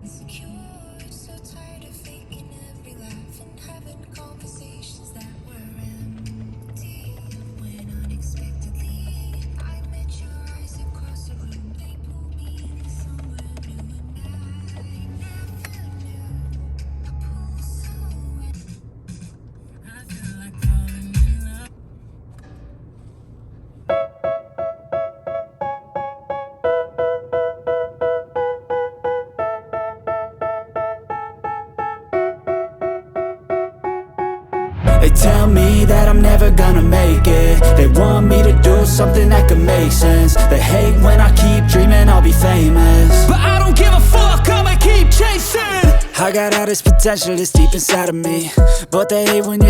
Insecure, so tired of faking every laugh and having conversations that were empty. When unexpectedly I met your eyes across the room, they pulled me into somewhere new, and I never knew a pull so I feel like falling in love. They tell me that I'm never gonna make it. They want me to do something that could make sense. They hate when I keep dreaming I'll be famous, but I don't give a fuck, I'ma keep chasing. I got all this potential that's deep inside of me, but they hate when you